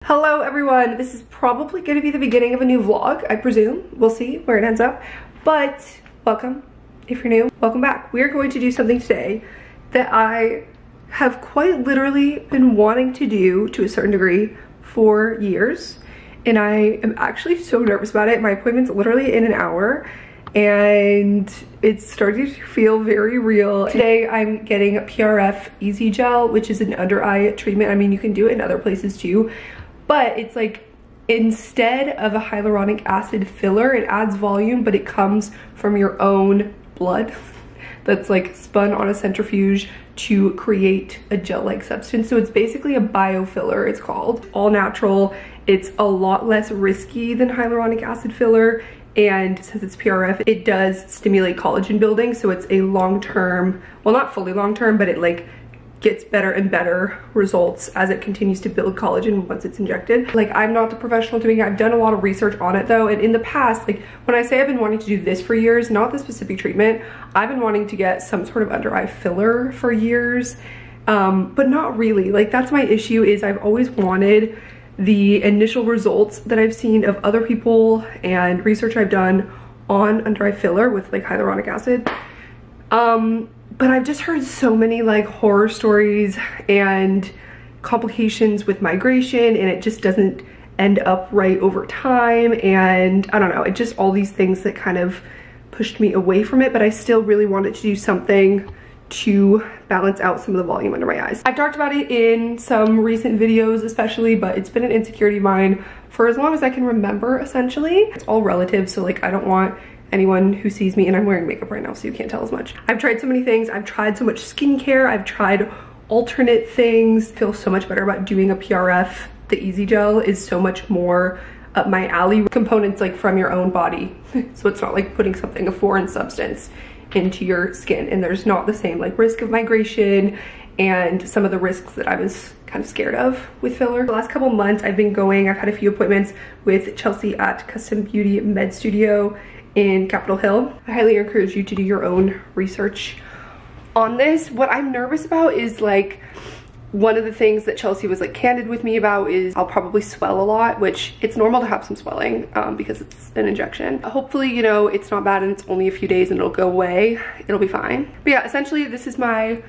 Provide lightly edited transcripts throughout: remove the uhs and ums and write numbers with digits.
Hello everyone, this is probably going to be the beginning of a new vlog, I presume. We'll see where it ends up, but welcome. If you're new, welcome back. We're going to do something today that I have quite literally been wanting to do to a certain degree for years, and I am actually so nervous about it. My appointment's literally in an hour and it's starting to feel very real. Today I'm getting PRF Easy Gel, which is an under eye treatment. I mean, you can do it in other places too, but it's like instead of a hyaluronic acid filler, it adds volume, but it comes from your own blood that's like spun on a centrifuge to create a gel-like substance. So it's basically a biofiller, it's called. All natural. It's a lot less risky than hyaluronic acid filler. And since it's PRF, it does stimulate collagen building. So it's a long-term, well, not fully long-term, but it like gets better and better results as it continues to build collagen once it's injected. Like, I'm not the professional doing it. I've done a lot of research on it though. And in the past, like when I say I've been wanting to do this for years, not the specific treatment, I've been wanting to get some sort of under eye filler for years, but not really. Like, that's my issue, is I've always wanted the initial results that I've seen of other people and research I've done on under eye filler with like hyaluronic acid. But I've just heard so many like horror stories and complications with migration, and it just doesn't end up right over time. And I don't know, it just all these things that kind of pushed me away from it, but I still really wanted to do something to balance out some of the volume under my eyes. I've talked about it in some recent videos especially, but it's been an insecurity of mine for as long as I can remember, essentially. It's all relative, so like I don't want anyone who sees me, and I'm wearing makeup right now so you can't tell as much. I've tried so many things. I've tried so much skincare. I've tried alternate things. I feel so much better about doing a PRF. The Easy Gel is so much more up my alley. Components like from your own body. So it's not like putting something, a foreign substance, into your skin, and there's not the same like risk of migration and some of the risks that I was kind of scared of with filler. The last couple months I've had a few appointments with Chelsea at Custom Beauty Med Studio in Capitol Hill. I highly encourage you to do your own research on this. What I'm nervous about is like, one of the things that Chelsea was like candid with me about is I'll probably swell a lot, which it's normal to have some swelling because it's an injection. Hopefully, you know, it's not bad and it's only a few days and it'll go away. It'll be fine. But yeah, essentially this is my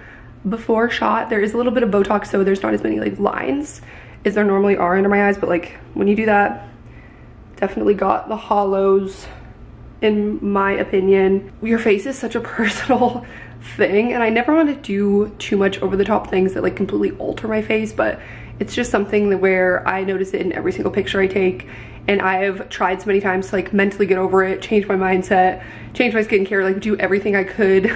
before shot. There is a little bit of Botox, so there's not as many like lines as there normally are under my eyes, but like when you do that, definitely got the hollows, in my opinion. Your face is such a personal thing, and I never want to do too much over the top things that like completely alter my face, but it's just something that where I notice it in every single picture I take, and I've tried so many times to like mentally get over it, change my mindset, change my skincare, like do everything I could,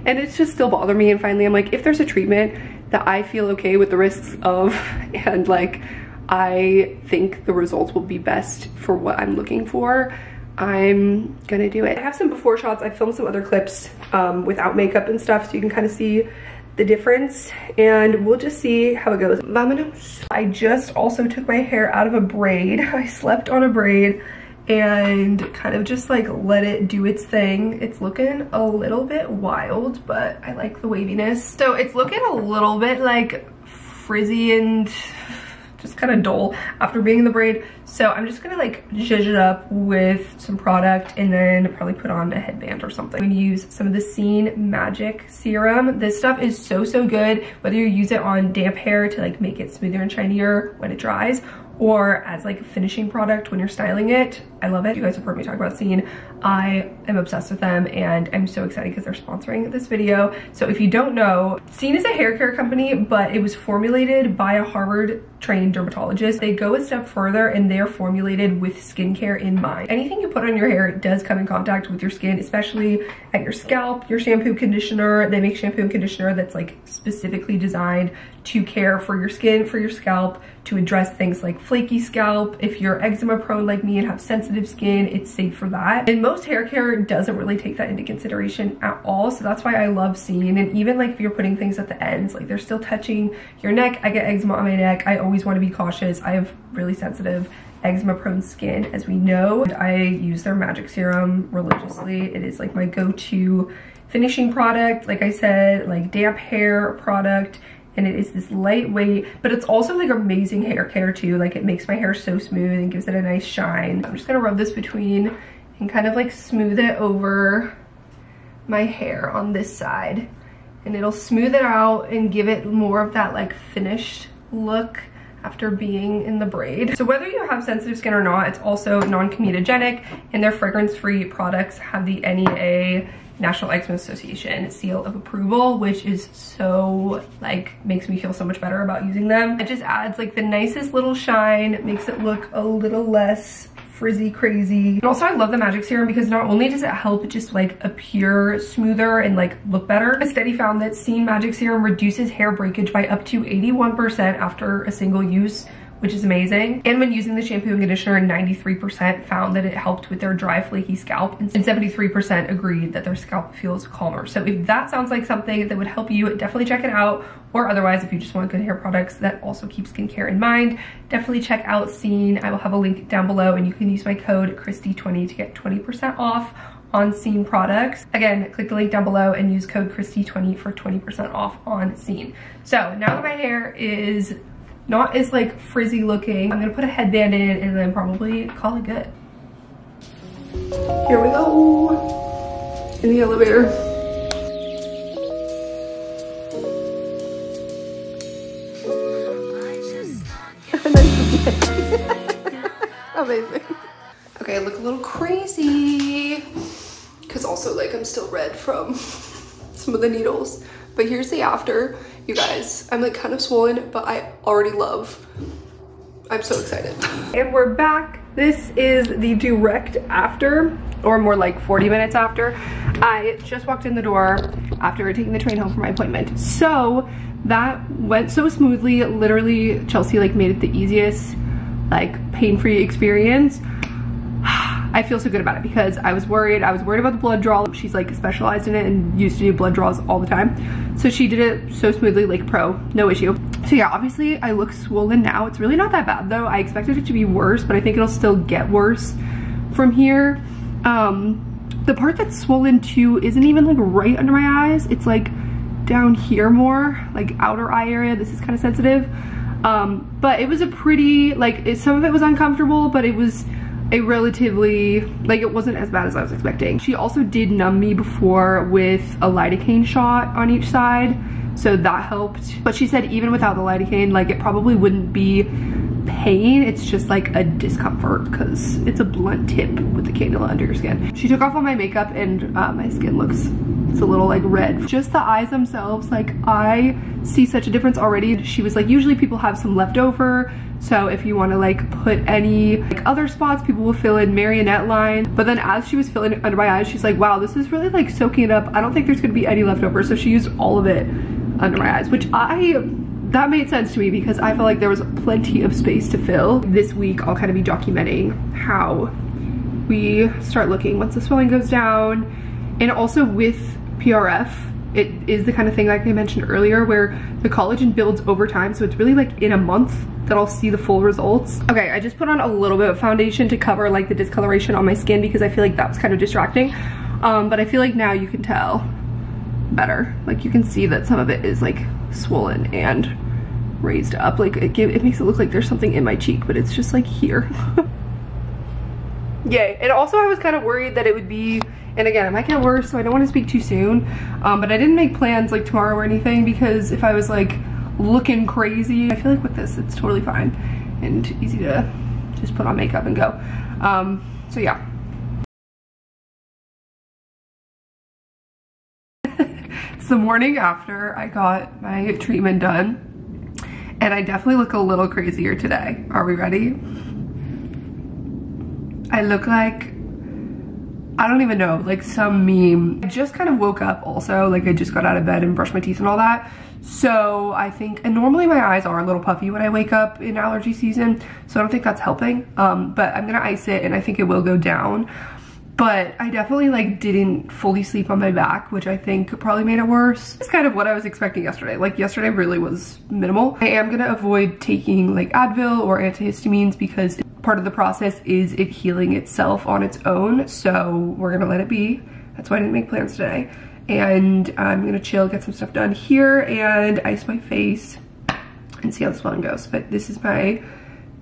and it's just still bothering me. And finally I'm like, if there's a treatment that I feel okay with the risks of, and like I think the results will be best for what I'm looking for, I'm gonna do it. I have some before shots. I filmed some other clips without makeup and stuff, so you can kind of see the difference, and we'll just see how it goes. Vamonos. I just also took my hair out of a braid. I slept on a braid and kind of just like let it do its thing. It's looking a little bit wild, but I like the waviness. So it's looking a little bit like frizzy and just kind of dull after being in the braid. So I'm just gonna like zhuzh it up with some product and then probably put on a headband or something. I'm gonna use some of the Scene Magic Serum. This stuff is so good, whether you use it on damp hair to like make it smoother and shinier when it dries, or as like a finishing product when you're styling it. I love it. You guys have heard me talk about Scene. I am obsessed with them, and I'm so excited because they're sponsoring this video. So if you don't know, Scene is a hair care company, but it was formulated by a Harvard-trained dermatologist. They go a step further, and they're formulated with skincare in mind. Anything you put on your hair does come in contact with your skin, especially at your scalp, your shampoo, conditioner. They make shampoo and conditioner that's like specifically designed to care for your skin, for your scalp, to address things like flaky scalp. If you're eczema prone like me and have sensitive skin, it's safe for that. And most hair care doesn't really take that into consideration at all. So that's why I love Scene. And even like if you're putting things at the ends, like they're still touching your neck. I get eczema on my neck. I always want to be cautious. I have really sensitive eczema prone skin, as we know. I use their Magic Serum religiously. It is like my go-to finishing product. Like I said, like damp hair product and it is this lightweight, but it's also like amazing hair care too. Like it makes my hair so smooth and gives it a nice shine. I'm just gonna rub this between and kind of like smooth it over my hair on this side, and it'll smooth it out and give it more of that like finished look after being in the braid. So whether you have sensitive skin or not, it's also non-comedogenic, and their fragrance-free products have the NEA, National Eczema Association, seal of approval, which is so like makes me feel so much better about using them. It just adds like the nicest little shine. It makes it look a little less frizzy crazy. And also I love the Magic Serum because not only does it help just like appear smoother and like look better, a study found that Scene Magic Serum reduces hair breakage by up to 81% after a single use, which is amazing. And when using the shampoo and conditioner, 93% found that it helped with their dry, flaky scalp, and 73% agreed that their scalp feels calmer. So if that sounds like something that would help you, definitely check it out. Or otherwise, if you just want good hair products that also keep skincare in mind, definitely check out Scene. I will have a link down below, and you can use my code Kristee20 to get 20% off on Scene products. Again, click the link down below and use code Kristee20 for 20% off on Scene. So now that my hair is not as like frizzy looking, I'm gonna put a headband in and then probably call it good. Here we go in the elevator. Amazing. Okay, I look a little crazy because also like I'm still red from some of the needles, but here's the after. You guys, I'm like kind of swollen, but I already love. I'm so excited. And we're back. This is the direct after, or more like 40 minutes after. I just walked in the door after taking the train home from my appointment. So that went so smoothly. Literally, Chelsea like made it the easiest, like pain-free experience. I feel so good about it because I was worried about the blood draw. She's like specialized in it and used to do blood draws all the time. So she did it so smoothly, like pro, no issue. So yeah, obviously I look swollen now. It's really not that bad though. I expected it to be worse, but I think it'll still get worse from here. The part that's swollen too isn't even like right under my eyes. It's like down here more, like outer eye area. This is kind of sensitive. But it was a pretty, like some of it was uncomfortable, but it was a relatively, like it wasn't as bad as I was expecting. She also did numb me before with a lidocaine shot on each side, so that helped. But she said even without the lidocaine, like it probably wouldn't be pain, it's just like a discomfort because it's a blunt tip with the cannula under your skin. She took off all my makeup and my skin looks, it's a little like red. Just the eyes themselves, like I see such a difference already. She was like, usually people have some left over, so if you want to like put any like other spots, people will fill in marionette lines. But then as she was filling it under my eyes, she's like, wow, this is really like soaking it up. I don't think there's gonna be any left over. So she used all of it under my eyes, which that made sense to me because I felt like there was plenty of space to fill. This week I'll kind of be documenting how we start looking once the swelling goes down. And also with PRF, it is the kind of thing like I mentioned earlier where the collagen builds over time, so it's really like in a month that I'll see the full results. Okay, I just put on a little bit of foundation to cover like the discoloration on my skin because I feel like that was kind of distracting. But I feel like now you can tell better. Like you can see that some of it is like swollen and raised up. Like it makes it look like there's something in my cheek, but it's just like here. Yay. And also I was kind of worried that it would be, and again, it might get worse, so I don't want to speak too soon. But I didn't make plans like tomorrow or anything because if I was like looking crazy, I feel like with this it's totally fine and easy to just put on makeup and go. So yeah. It's the morning after I got my treatment done, and I definitely look a little crazier today. Are we ready? I look like, I don't even know, like some meme. I just kind of woke up also, like I just got out of bed and brushed my teeth and all that. So I think, and normally my eyes are a little puffy when I wake up in allergy season, so I don't think that's helping. But I'm gonna ice it and I think it will go down. But I definitely like didn't fully sleep on my back, which I think probably made it worse. It's kind of what I was expecting yesterday. Like yesterday really was minimal. I am gonna avoid taking like Advil or antihistamines because part of the process is it healing itself on its own. So we're gonna let it be. That's why I didn't make plans today. and I'm gonna chill, get some stuff done here, and ice my face and see how the swelling goes. But this is my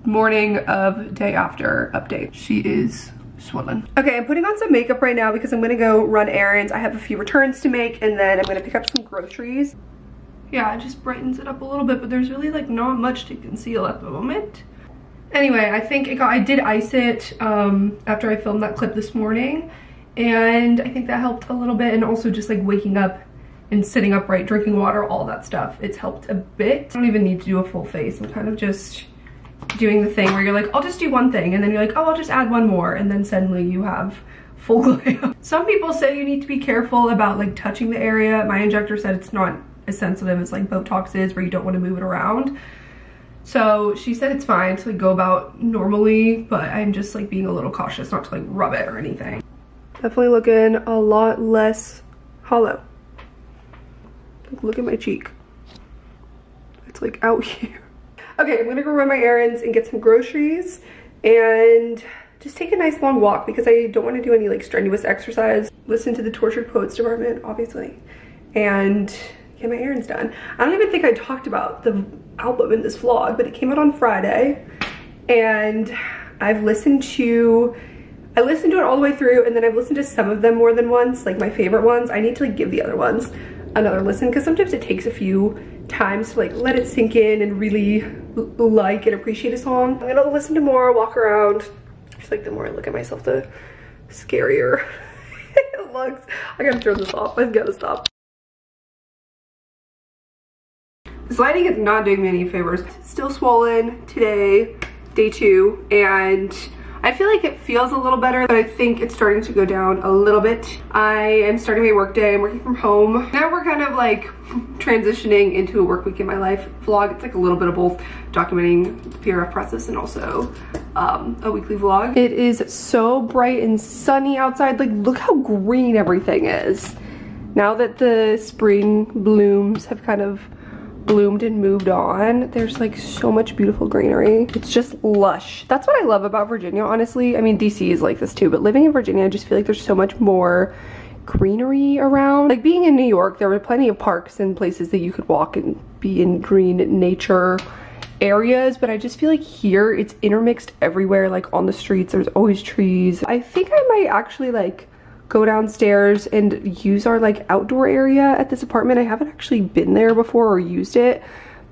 morning of day after update. She is swollen. Okay, I'm putting on some makeup right now because I'm gonna go run errands. I have a few returns to make, and then I'm gonna pick up some groceries. Yeah, it just brightens it up a little bit, but there's really like not much to conceal at the moment. Anyway, I think I did ice it after I filmed that clip this morning, and I think that helped a little bit, and also just like waking up and sitting upright, drinking water, all that stuff. It's helped a bit. I don't even need to do a full face. I'm kind of just doing the thing where you're like, I'll just do one thing, and then you're like, oh, I'll just add one more, and then suddenly you have full glam. Some people say you need to be careful about like touching the area. My injector said it's not as sensitive as like Botox is, where you don't want to move it around. So she said it's fine to like go about normally, but I'm just like being a little cautious not to like rub it or anything. Definitely looking a lot less hollow. Look at my cheek. It's like out here. Okay, I'm gonna go run my errands and get some groceries and just take a nice long walk because I don't want to do any like strenuous exercise. Listen to the Tortured Poets Department, obviously, and get my errands done. I don't even think I talked about the album in this vlog, but it came out on Friday, and I listened to it all the way through, and then I've listened to some of them more than once, like my favorite ones. I need to like give the other ones another listen because sometimes it takes a few times to like let it sink in and really like and appreciate a song. I'm gonna listen to more, walk around. I feel like the more I look at myself, the scarier it looks. I gotta turn this off. I've gotta stop. This lighting is not doing me any favors. Still swollen today, day 2, and I feel like it feels a little better, but I think it's starting to go down a little bit. I am starting my work day. I'm working from home. Now we're kind of like transitioning into a work week in my life vlog. It's like a little bit of both, documenting the PRF process and also a weekly vlog. It is so bright and sunny outside. Like, look how green everything is. Now that the spring blooms have kind of bloomed and moved on, there's like so much beautiful greenery. It's just lush. That's what I love about Virginia, honestly. I mean, DC is like this too, but living in Virginia, I just feel like there's so much more greenery around. Like being in New York, there were plenty of parks and places that you could walk and be in green nature areas, but I just feel like here it's intermixed everywhere. Like on the streets, there's always trees. I think I might actually like go downstairs and use our like outdoor area at this apartment. I haven't actually been there before or used it,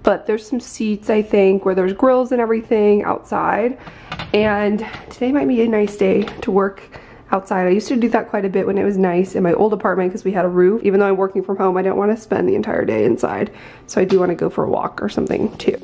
but there's some seats, I think, where there's grills and everything outside, and today might be a nice day to work outside. I used to do that quite a bit when it was nice in my old apartment because we had a roof. Even though I'm working from home, I don't want to spend the entire day inside, so I do want to go for a walk or something too.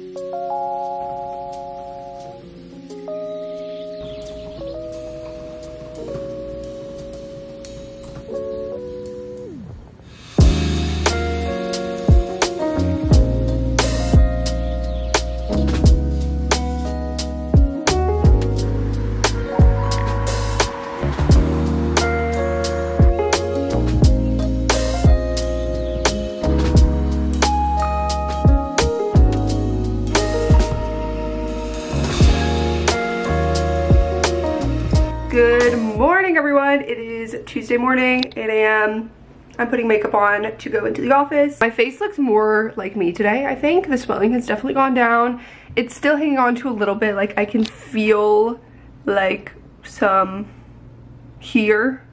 Good morning, everyone. It is Tuesday morning, 8 a.m. I'm putting makeup on to go into the office. My face looks more like me today, I think. The swelling has definitely gone down. It's still hanging on to a little bit. Like I can feel like some here.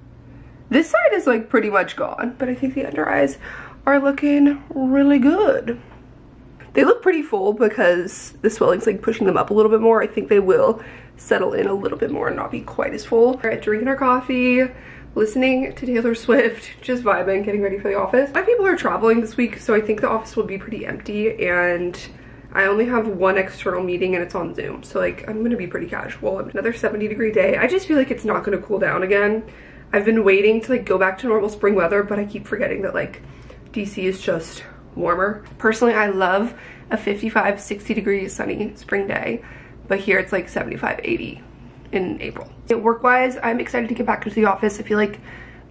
This side is like pretty much gone, but I think the under eyes are looking really good. They look pretty full because the swelling's like pushing them up a little bit more. I think they will settle in a little bit more and not be quite as full. All right, drinking our coffee, listening to Taylor Swift, just vibing, getting ready for the office. My people are traveling this week, so I think the office will be pretty empty, and I only have one external meeting and it's on Zoom. So like, I'm gonna be pretty casual. Another 70-degree day. I just feel like it's not gonna cool down again. I've been waiting to like go back to normal spring weather, but I keep forgetting that like DC is just warmer. Personally, I love a 55, 60-degree sunny spring day, but here it's like 75, 80 in April. Work-wise, I'm excited to get back into the office. I feel like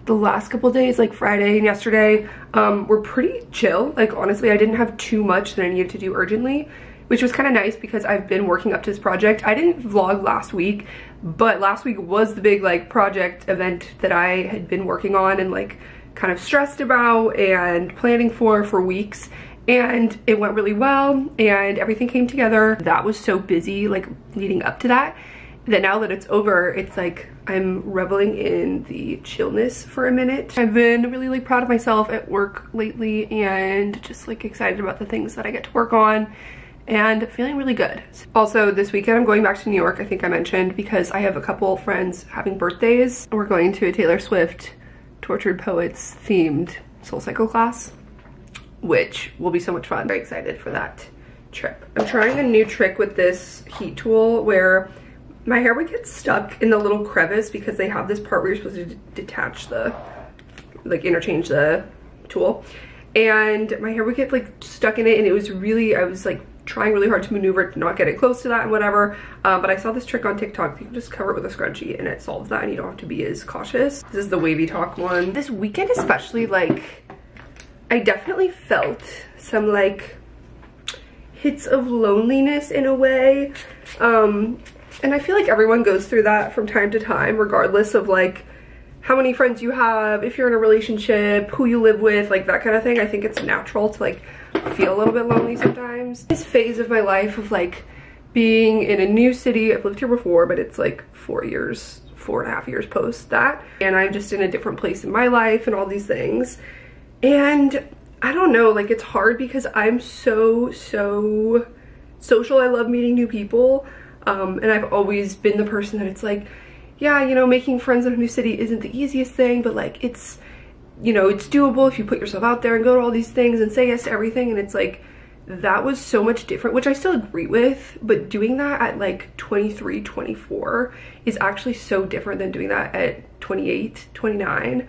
the last couple of days, like Friday and yesterday, were pretty chill. Like honestly, I didn't have too much that I needed to do urgently, which was kind of nice because I've been working up to this project. I didn't vlog last week, but last week was the big like project event that I had been working on and like kind of stressed about and planning for weeks. And it went really well and everything came together. That was so busy, like leading up to that, that now that it's over, it's like I'm reveling in the chillness for a minute. I've been really like proud of myself at work lately and just like excited about the things that I get to work on and feeling really good. Also, this weekend I'm going back to New York, I think I mentioned, because I have a couple friends having birthdays. We're going to a Taylor Swift Tortured Poets themed SoulCycle class, which will be so much fun. Very excited for that trip. I'm trying a new trick with this heat tool where my hair would get stuck in the little crevice because they have this part where you're supposed to detach the, like interchange the tool. And my hair would get like stuck in it, and it was really, I was like trying really hard to maneuver to not get it close to that and whatever. But I saw this trick on TikTok. You can just cover it with a scrunchie and it solves that and you don't have to be as cautious. This is the Wavy Talk one. This weekend especially, like, I definitely felt some like hits of loneliness in a way. And I feel like everyone goes through that from time to time, regardless of like how many friends you have, if you're in a relationship, who you live with, like that kind of thing. I think it's natural to like feel a little bit lonely sometimes. This phase of my life of like being in a new city, I've lived here before, but it's like 4.5 years post that. And I'm just in a different place in my life and all these things. And I don't know, like it's hard because I'm so social. I love meeting new people. And I've always been the person that it's like, yeah, you know, making friends in a new city isn't the easiest thing, but like it's, you know, it's doable if you put yourself out there and go to all these things and say yes to everything. And it's like, that was so much different, which I still agree with, but doing that at like 23, 24 is actually so different than doing that at 28, 29.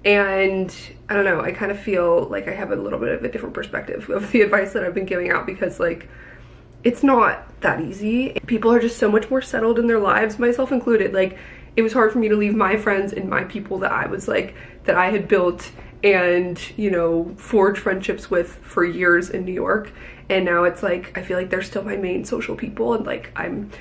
And I don't know, I kind of feel like I have a little bit of a different perspective of the advice that I've been giving out, because like, it's not that easy. People are just so much more settled in their lives, myself included. Like, it was hard for me to leave my friends and my people that I was like, that I had built and, you know, forged friendships with for years in New York. And now it's like, I feel like they're still my main social people, and like I'm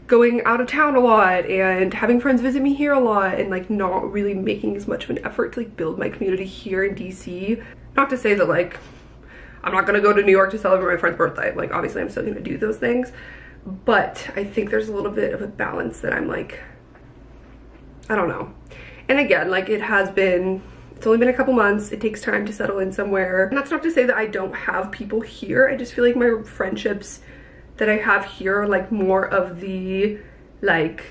going out of town a lot and having friends visit me here a lot, and like not really making as much of an effort to like build my community here in DC. Not to say that like I'm not gonna go to New York to celebrate my friend's birthday. Like obviously I'm still gonna do those things, but I think there's a little bit of a balance that I'm like, I don't know. And again, like it's only been a couple months. It takes time to settle in somewhere. And that's not to say that I don't have people here. I just feel like my friendships that I have here are like more of the, like,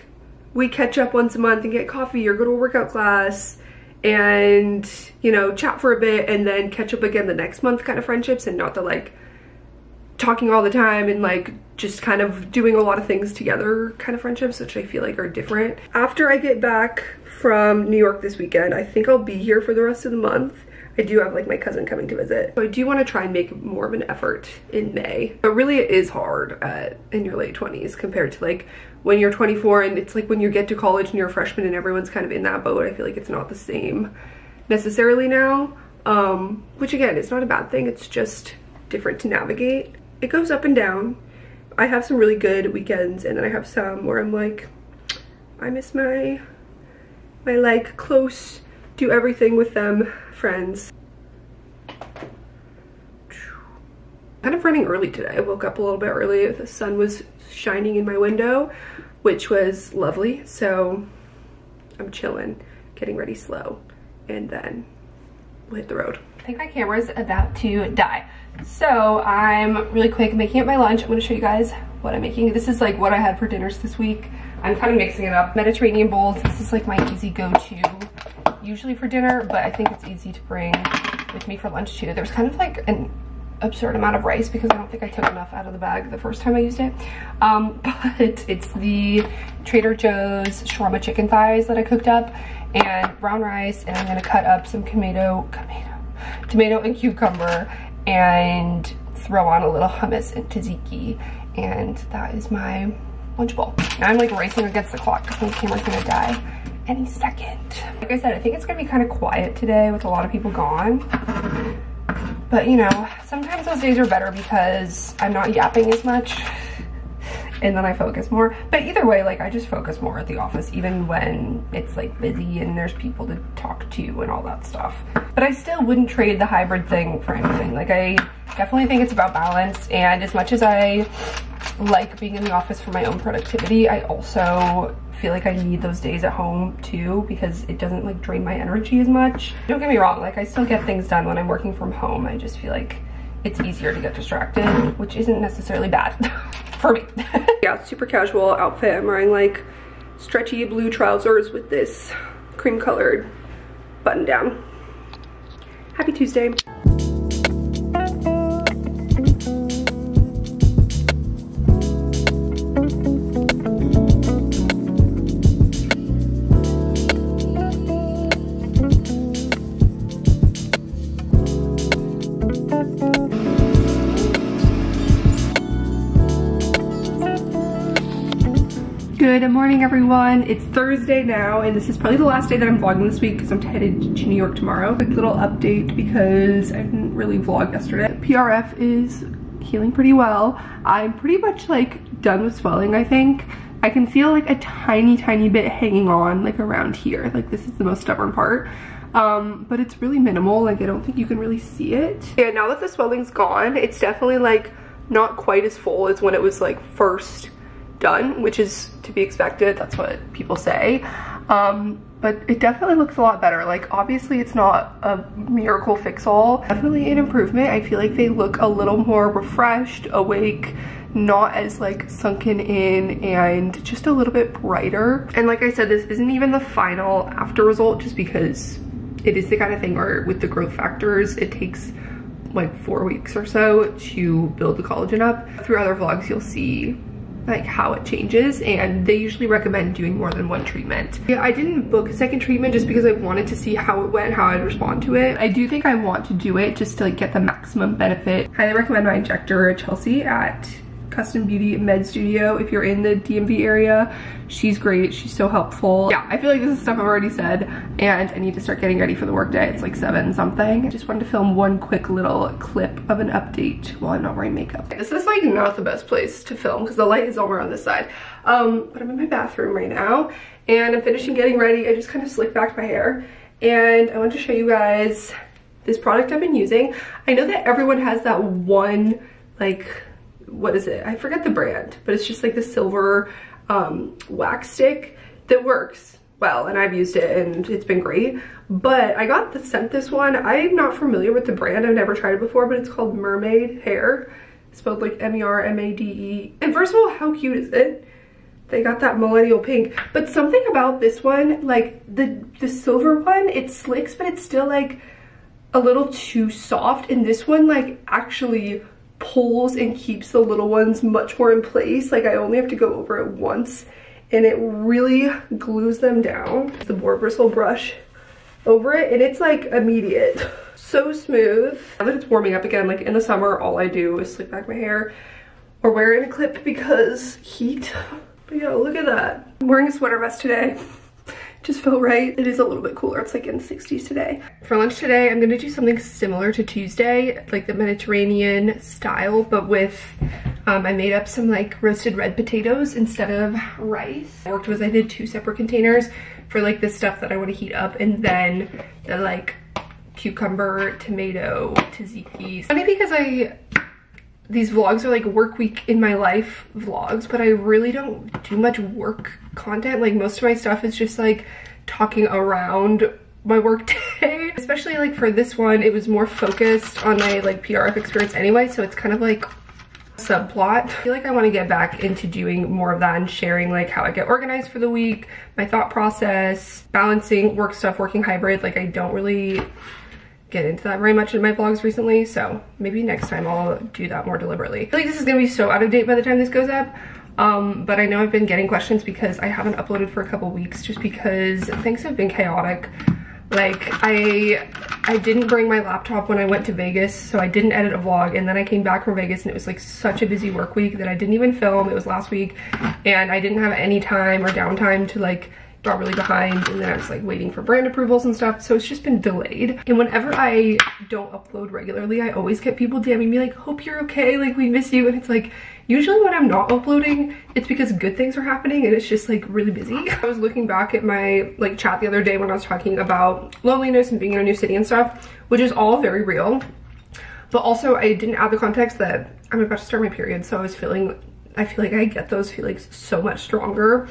we catch up once a month and get coffee or go to a workout class and, you know, chat for a bit and then catch up again the next month kind of friendships, and not the like talking all the time and like just kind of doing a lot of things together kind of friendships, which I feel like are different. After I get back from New York this weekend, I think I'll be here for the rest of the month. I do have like my cousin coming to visit, so I do want to try and make more of an effort in May. But really it is hard in your late 20s compared to like when you're 24, and it's like when you get to college and you're a freshman and everyone's kind of in that boat. I feel like it's not the same necessarily now, which again, it's not a bad thing. It's just different to navigate. It goes up and down. I have some really good weekends, and then I have some where I'm like, I miss my like close, do everything with them friends. Kind of running early today. I woke up a little bit early. The sun was shining in my window, which was lovely. So I'm chilling, getting ready slow, and then we'll hit the road. I think my camera's about to die. So I'm really quick making up my lunch. I'm gonna show you guys what I'm making. This is like what I had for dinners this week. I'm kind of mixing it up. Mediterranean bowls. This is like my easy go-to usually for dinner, but I think it's easy to bring with me for lunch too. There's kind of like an absurd amount of rice because I don't think I took enough out of the bag the first time I used it. But it's the Trader Joe's shawarma chicken thighs that I cooked up, and brown rice, and I'm gonna cut up some tomato and cucumber and throw on a little hummus and tzatziki, and that is my lunch bowl. Now I'm like racing against the clock because my camera's gonna die any second. Like I said, I think it's gonna be kind of quiet today with a lot of people gone, but you know, sometimes those days are better because I'm not yapping as much and then I focus more. But either way, like I just focus more at the office, even when it's like busy and there's people to talk to and all that stuff. But I still wouldn't trade the hybrid thing for anything. Like I definitely think it's about balance, and as much as I like being in the office for my own productivity, I also feel like I need those days at home too, because it doesn't like drain my energy as much. Don't get me wrong, like I still get things done when I'm working from home. I just feel like it's easier to get distracted, which isn't necessarily bad for me. Yeah, super casual outfit. I'm wearing like stretchy blue trousers with this cream colored button down. Happy Tuesday. Good morning, everyone. It's Thursday now, and this is probably the last day that I'm vlogging this week because I'm headed to New York tomorrow. Quick little update because I didn't really vlog yesterday. PRF is healing pretty well. I'm pretty much like done with swelling, I think. I can feel like a tiny bit hanging on like around here. Like this is the most stubborn part. But it's really minimal. Like I don't think you can really see it. Yeah, now that the swelling's gone, it's definitely like not quite as full as when it was like first done, which is to be expected. That's what people say. But it definitely looks a lot better. Like obviously it's not a miracle fix all, definitely an improvement. I feel like they look a little more refreshed, awake, not as like sunken in, and just a little bit brighter. And like I said, this isn't even the final after result, just because it is the kind of thing where with the growth factors it takes like 4 weeks or so to build the collagen up. Through other vlogs you'll see like how it changes, and they usually recommend doing more than one treatment. Yeah, I didn't book a second treatment just because I wanted to see how it went, how I'd respond to it. I do think I want to do it just to like get the maximum benefit. Highly recommend my injector Chelsea at Custom Beauty Med Studio if you're in the DMV area. She's great, she's so helpful. Yeah, I feel like this is stuff I've already said, and I need to start getting ready for the workday. It's like 7 something. I just wanted to film one quick little clip of an update while I'm not wearing makeup. This is like not the best place to film because the light is over on this side. But I'm in my bathroom right now and I'm finishing getting ready. I just kind of slicked back my hair, and I want to show you guys this product I've been using. I know that everyone has that one, like, what is it? I forget the brand, but it's just like the silver wax stick that works well, and I've used it and it's been great. But I got sent this one. I'm not familiar with the brand. I've never tried it before, but it's called Mermaid Hair, spelled like M-E-R-M-A-D-E. And first of all, how cute is it? They got that millennial pink. But something about this one, like the silver one, it slicks, but it's still like a little too soft. And this one like actually pulls and keeps the little ones much more in place. Like I only have to go over it once and it really glues them down. The boar bristle brush over it, and it's like immediate. So smooth. Now that it's warming up again, like in the summer, all I do is slick back my hair or wear it in a clip because heat. But yeah, look at that. I'm wearing a sweater vest today. Just felt right. It is a little bit cooler. It's like in the 60s today. For lunch today, I'm gonna do something similar to Tuesday, like the Mediterranean style, but with, I made up some like roasted red potatoes instead of rice. What worked was I did 2 separate containers for like the stuff that I want to heat up, and then the like cucumber, tomato, tzatziki. Funny because these vlogs are like work week in my life vlogs, but I really don't do much work content. Like most of my stuff is just like talking around my work day. Especially like for this one, it was more focused on my like PRF experience anyway, so it's kind of like a subplot. I feel like I want to get back into doing more of that and sharing like how I get organized for the week, my thought process, balancing work stuff, working hybrid. Like I don't really get into that very much in my vlogs recently, so maybe next time I'll do that more deliberately. I feel like this is gonna be so out of date by the time this goes up, but I know I've been getting questions because I haven't uploaded for a couple weeks just because things have been chaotic. Like I didn't bring my laptop when I went to Vegas, so I didn't edit a vlog, and then I came back from Vegas and it was like such a busy work week that I didn't even film. It was last week and I didn't have any time or downtime to like got really behind, and then I was like waiting for brand approvals and stuff, so it's just been delayed. And whenever I don't upload regularly, I always get people DMing me like, hope you're okay, like we miss you. And it's like, usually when I'm not uploading, it's because good things are happening and it's just like really busy. I was looking back at my like chat the other day when I was talking about loneliness and being in a new city and stuff, which is all very real. But also I didn't add the context that I'm about to start my period, so I feel like I get those feelings so much stronger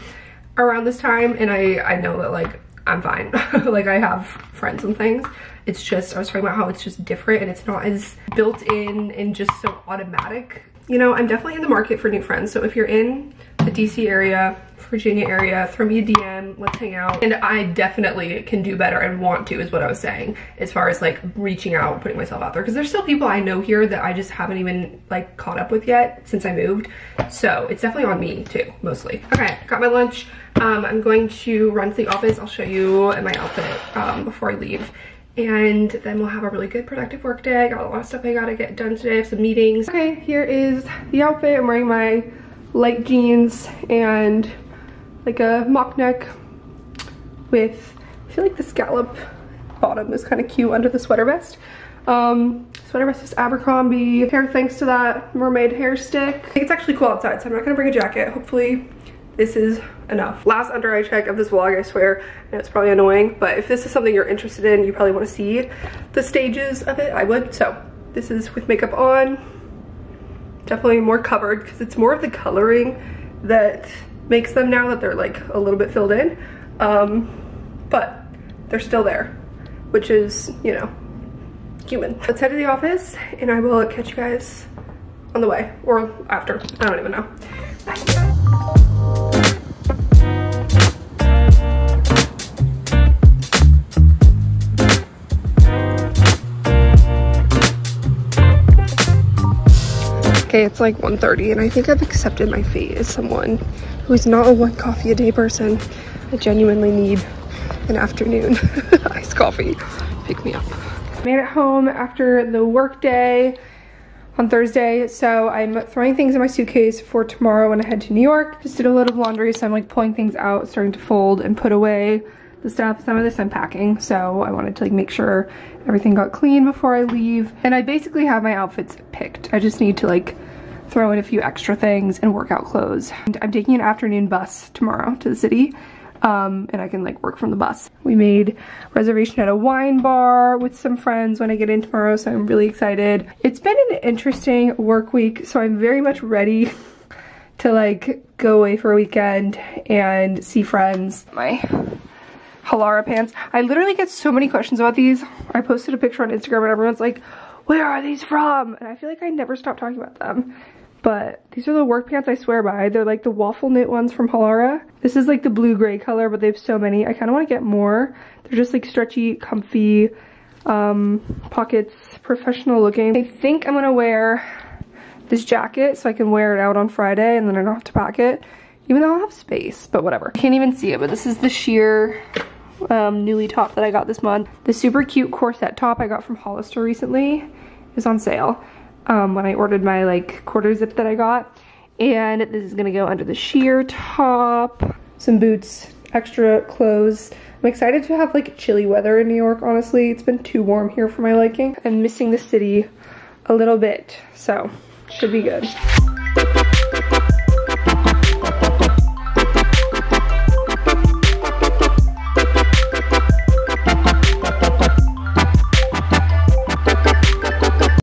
around this time, and I know that like I'm fine. Like I have friends and things. It's just, I was talking about how it's just different and it's not as built in and just so automatic. You know, I'm definitely in the market for new friends. So if you're in the DC area, Virginia area, throw me a DM, let's hang out. And I definitely can do better and want to, is what I was saying, as far as like reaching out, putting myself out there. Because there's still people I know here that I just haven't even like caught up with yet since I moved. So it's definitely on me too, mostly. Okay, got my lunch. I'm going to run to the office. I'll show you my outfit before I leave. And then we'll have a really good productive work day. I got a lot of stuff I gotta get done today. I have some meetings. Okay, here is the outfit. I'm wearing my light jeans and like a mock neck with, I feel like the scallop bottom is kind of cute under the sweater vest. Sweater vest is Abercrombie. Hair thanks to that mermaid hair stick. I think it's actually cool outside, so I'm not gonna bring a jacket. Hopefully this is enough. Last under eye check of this vlog, I swear. I know it's probably annoying, but if this is something you're interested in, you probably want to see the stages of it, I would. So this is with makeup on. Definitely more covered because it's more of the coloring that makes them now that they're like a little bit filled in. But they're still there, which is, you know, human. Let's head to the office and I will catch you guys on the way or after. I don't even know. Bye. Okay, it's like 1:30 and I think I've accepted my fate as someone who is not a one coffee a day person. I genuinely need an afternoon iced coffee. Pick me up. Made it home after the work day on Thursday, so I'm throwing things in my suitcase for tomorrow when I head to New York. Just did a load of laundry, so I'm like pulling things out, starting to fold and put away the stuff. Some of this I'm packing, so I wanted to like make sure everything got clean before I leave. And I basically have my outfits picked. I just need to like throw in a few extra things and workout clothes. And I'm taking an afternoon bus tomorrow to the city, and I can like work from the bus. We made reservation at a wine bar with some friends when I get in tomorrow, so I'm really excited. It's been an interesting work week, so I'm very much ready to like go away for a weekend and see friends. My Halara pants. I literally get so many questions about these. I posted a picture on Instagram and everyone's like, where are these from? And I feel like I never stop talking about them. But these are the work pants I swear by. They're like the waffle knit ones from Halara. This is like the blue-gray color, but they have so many. I kind of want to get more. They're just like stretchy, comfy, pockets, professional looking. I think I'm gonna wear this jacket so I can wear it out on Friday and then I don't have to pack it. Even though I'll have space, but whatever. Can't even see it, but this is the sheer Nuuly top that I got this month. The super cute corset top I got from Hollister recently is on sale when I ordered my like quarter zip that I got. And this is gonna go under the sheer top. Some boots, extra clothes. I'm excited to have like chilly weather in New York, honestly. It's been too warm here for my liking. I'm missing the city a little bit, so should be good.